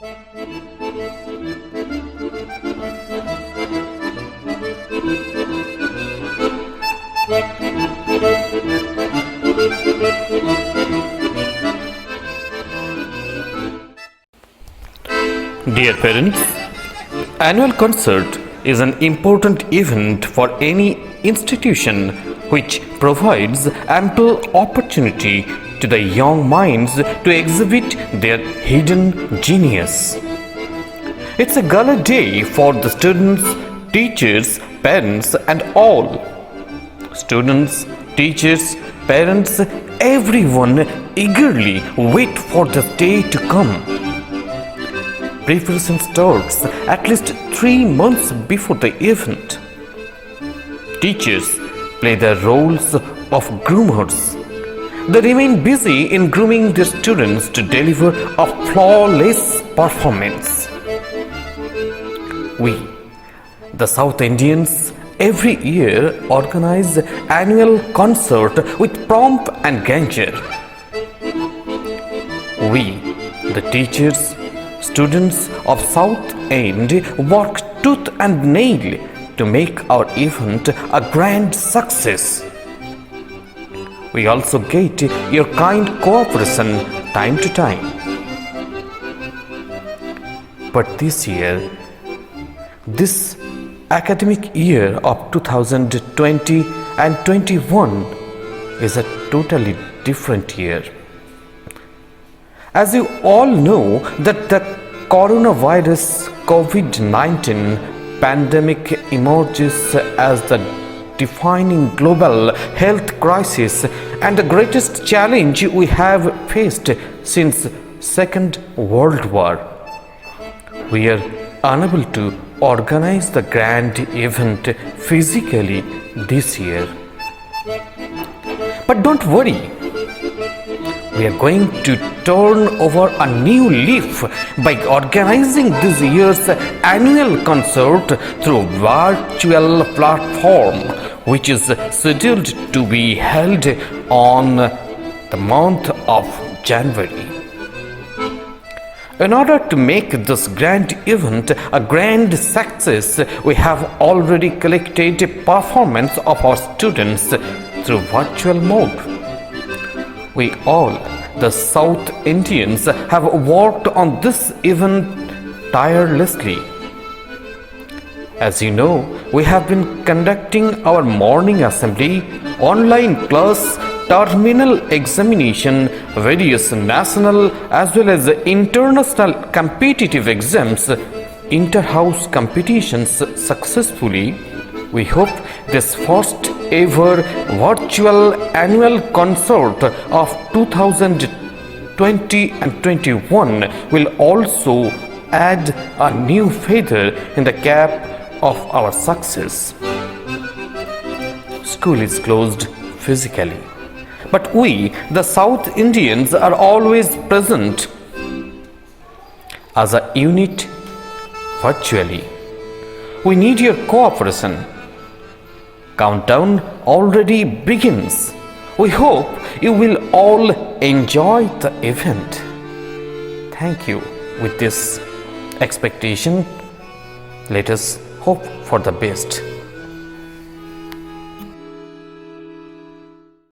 Dear parents, annual concert is an important event for any institution which provides ample opportunity to the young minds to exhibit their hidden genius. It's a gala day for the students, teachers, parents and all. Students, teachers, parents, everyone eagerly wait for the day to come. Preparation starts at least 3 months before the event. Teachers play the roles of groomers. They remain busy in grooming their students to deliver a flawless performance. We, the South Indians, every year organize annual concert with pomp and grandeur. We, the teachers, students of South End work tooth and nail to make our event a grand success. We also get your kind cooperation time to time. But this year, this academic year of 2020 and 21 is a totally different year. As you all know that the coronavirus COVID-19 pandemic emerges as the defining global health crisis and the greatest challenge we have faced since Second World War. We are unable to organize the grand event physically this year. But don't worry. We are going to turn over a new leaf by organizing this year's annual concert through virtual platform, which is scheduled to be held on the month of January. In order to make this grand event a grand success, we have already collected a performance of our students through virtual mode. We all, the South Indians, have worked on this event tirelessly. As you know, we have been conducting our morning assembly, online class, terminal examination, various national as well as international competitive exams, inter-house competitions successfully. We hope this first ever virtual annual concert of 2020 and 21 will also add a new feather in the cap of our success. School is closed physically, but we, the South Indians, are always present as a unit virtually. We need your cooperation. Countdown already begins. We hope you will all enjoy the event. Thank you. With this expectation, let us hope for the best.